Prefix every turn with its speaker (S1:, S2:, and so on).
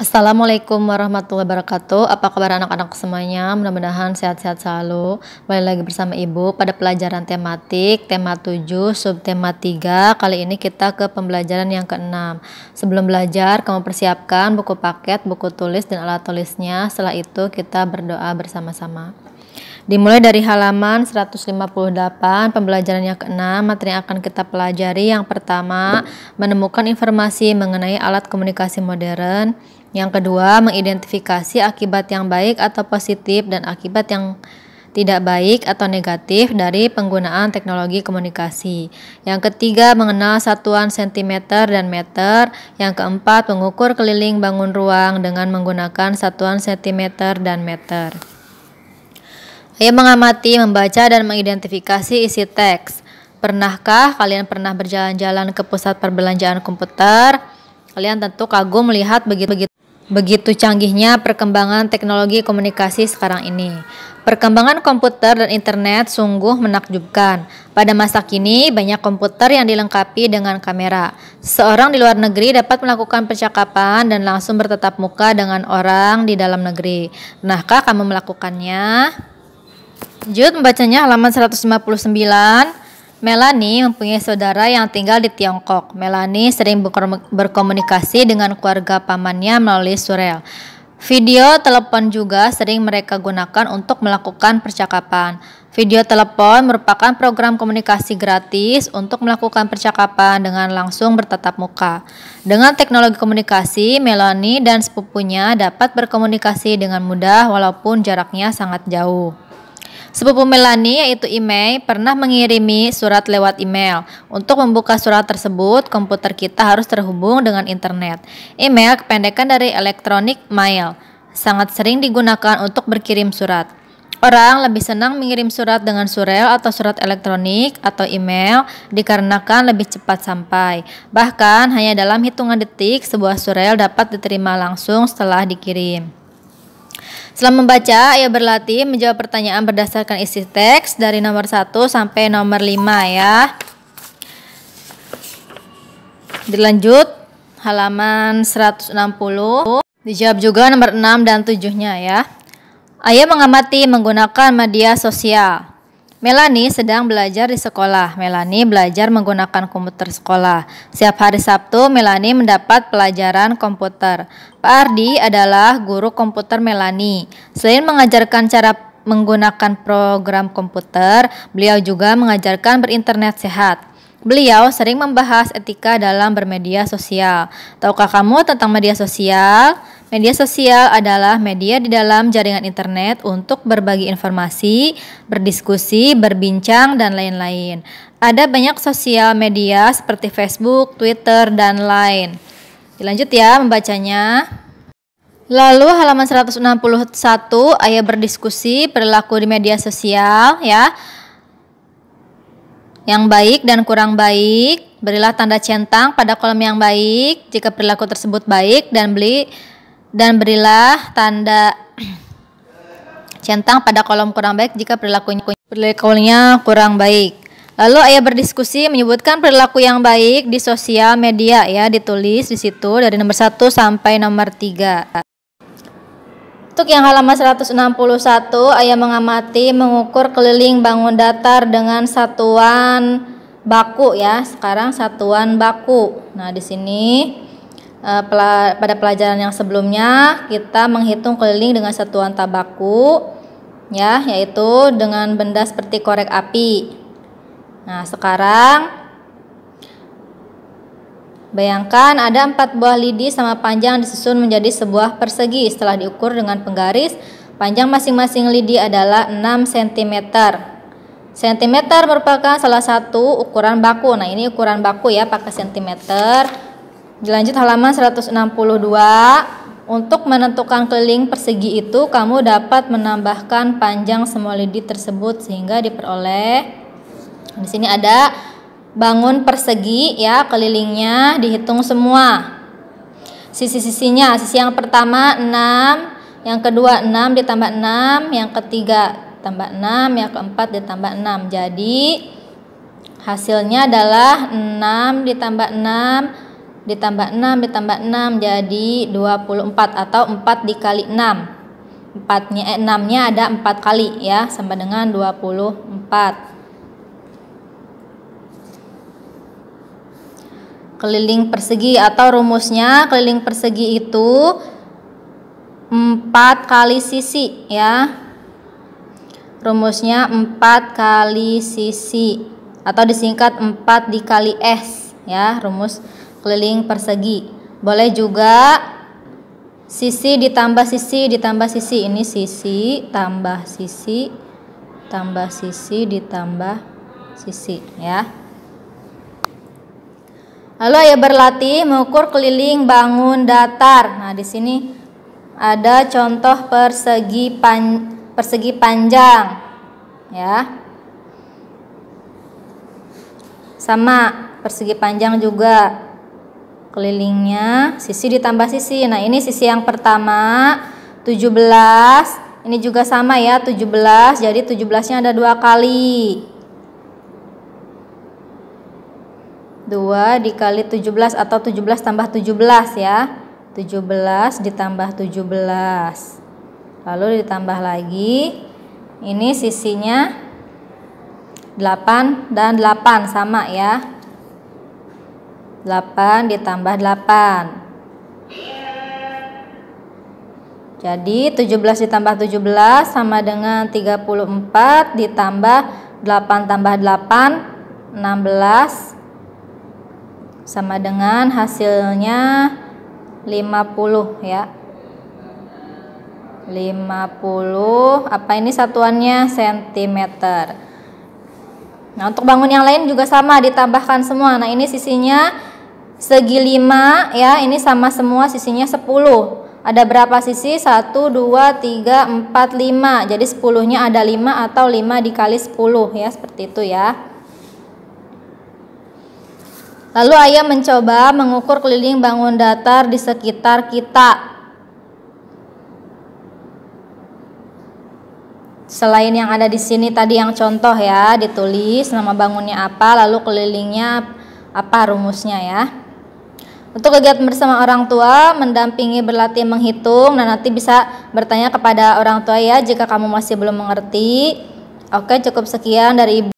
S1: Assalamualaikum warahmatullahi wabarakatuh. Apa kabar anak-anak semuanya? Mudah-mudahan sehat-sehat selalu. Kembali lagi bersama Ibu pada pelajaran tematik tema 7 subtema 3. Kali ini kita ke pembelajaran yang ke-6. Sebelum belajar, kamu persiapkan buku paket, buku tulis dan alat tulisnya. Setelah itu kita berdoa bersama-sama. Dimulai dari halaman 158, pembelajaran yang ke-6, materi yang akan kita pelajari yang pertama, menemukan informasi mengenai alat komunikasi modern. Yang kedua, mengidentifikasi akibat yang baik atau positif dan akibat yang tidak baik atau negatif dari penggunaan teknologi komunikasi. Yang ketiga, mengenal satuan sentimeter dan meter. Yang keempat, mengukur keliling bangun ruang dengan menggunakan satuan sentimeter dan meter. Ayo mengamati, membaca, dan mengidentifikasi isi teks. Pernahkah kalian pernah berjalan-jalan ke pusat perbelanjaan komputer? Kalian tentu kagum melihat begitu canggihnya perkembangan teknologi komunikasi sekarang ini. Perkembangan komputer dan internet sungguh menakjubkan. Pada masa kini, banyak komputer yang dilengkapi dengan kamera. Seorang di luar negeri dapat melakukan percakapan dan langsung bertatap muka dengan orang di dalam negeri. Pernahkah kamu melakukannya? Lanjut membacanya halaman 159. Melanie mempunyai saudara yang tinggal di Tiongkok. Melanie sering berkomunikasi dengan keluarga pamannya melalui surel. Video telepon juga sering mereka gunakan untuk melakukan percakapan. Video telepon merupakan program komunikasi gratis untuk melakukan percakapan dengan langsung bertatap muka. Dengan teknologi komunikasi, Melanie dan sepupunya dapat berkomunikasi dengan mudah walaupun jaraknya sangat jauh. Sepupu Melanie, yaitu Imei, pernah mengirimi surat lewat email. Untuk membuka surat tersebut, komputer kita harus terhubung dengan internet. Email kependekan dari electronic mail, sangat sering digunakan untuk berkirim surat. Orang lebih senang mengirim surat dengan surel atau surat elektronik atau email dikarenakan lebih cepat sampai. Bahkan hanya dalam hitungan detik, sebuah surel dapat diterima langsung setelah dikirim. Setelah membaca, ayo berlatih menjawab pertanyaan berdasarkan isi teks dari nomor 1 sampai nomor 5 ya. Dilanjut halaman 160. Dijawab juga nomor 6 dan 7-nya ya. Ayo mengamati menggunakan media sosial. Melanie sedang belajar di sekolah. Melanie belajar menggunakan komputer sekolah. Setiap hari Sabtu, Melanie mendapat pelajaran komputer. Pak Ardi adalah guru komputer Melanie. Selain mengajarkan cara menggunakan program komputer, beliau juga mengajarkan berinternet sehat. Beliau sering membahas etika dalam bermedia sosial. Tahukah kamu tentang media sosial? Media sosial adalah media di dalam jaringan internet untuk berbagi informasi, berdiskusi, berbincang, dan lain-lain. Ada banyak sosial media seperti Facebook, Twitter, dan lain. Dilanjut ya membacanya. Lalu halaman 161, ayo berdiskusi perilaku di media sosial ya. Yang baik dan kurang baik, berilah tanda centang pada kolom yang baik jika perilaku tersebut baik dan berilah tanda centang pada kolom kurang baik jika perilakunya kurang baik. Lalu ayo berdiskusi menyebutkan perilaku yang baik di sosial media ya, ditulis di situ dari nomor 1 sampai nomor 3. Untuk yang halaman 161, ayo mengamati mengukur keliling bangun datar dengan satuan baku ya. Sekarang satuan baku. Nah, di sini pada pelajaran yang sebelumnya kita menghitung keliling dengan satuan tabaku ya, yaitu dengan benda seperti korek api. Nah, sekarang bayangkan ada 4 buah lidi sama panjang disusun menjadi sebuah persegi. Setelah diukur dengan penggaris, panjang masing-masing lidi adalah 6 cm. Sentimeter merupakan salah satu ukuran baku. Nah, ini ukuran baku ya, pakai sentimeter. Dilanjut halaman 162. Untuk menentukan keliling persegi itu, kamu dapat menambahkan panjang semua lidi tersebut sehingga diperoleh. Di sini ada bangun persegi ya, kelilingnya dihitung semua. Sisi-sisinya, sisi yang pertama 6, yang kedua 6 ditambah 6, yang ketiga tambah 6, yang keempat ditambah 6. Jadi hasilnya adalah 6 ditambah 6 ditambah 6 ditambah 6 jadi 24 atau 4 dikali 6. 6-nya ada 4 kali ya, sama dengan 24. Keliling persegi atau rumusnya keliling persegi itu 4 kali sisi ya. Rumusnya 4 kali sisi atau disingkat 4 dikali S ya, rumus keliling persegi. Boleh juga sisi ditambah sisi ditambah sisi. Ini sisi tambah sisi tambah sisi ditambah sisi ya. Lalu ayo berlatih mengukur keliling bangun datar. Nah, di sini ada contoh persegi panjang ya. Sama persegi panjang juga. Kelilingnya sisi ditambah sisi. Nah, ini sisi yang pertama 17. Ini juga sama ya, 17. Jadi 17-nya ada 2 kali. 2 dikali 17 atau 17 tambah 17 ya. 17 ditambah 17. Lalu ditambah lagi. Ini sisinya 8 dan 8 sama ya. 8 ditambah 8. Jadi 17 ditambah 17 sama dengan 34 ditambah 8 tambah 8 16 sama dengan hasilnya 50 ya. 50, apa ini satuannya? Sentimeter. Nah, untuk bangun yang lain juga sama, ditambahkan semua. Nah, ini sisinya segi 5 ya, ini sama semua sisinya 10. Ada berapa sisi? 1, 2, 3, 4, 5. Jadi 10-nya ada 5 atau 5 dikali 10 ya, seperti itu ya. Lalu ayo mencoba mengukur keliling bangun datar di sekitar kita. Selain yang ada di sini tadi yang contoh ya, ditulis nama bangunnya apa, lalu kelilingnya apa rumusnya ya. Untuk kegiatan bersama orang tua, mendampingi berlatih menghitung, dan nanti bisa bertanya kepada orang tua ya jika kamu masih belum mengerti. Oke, cukup sekian dari Ibu.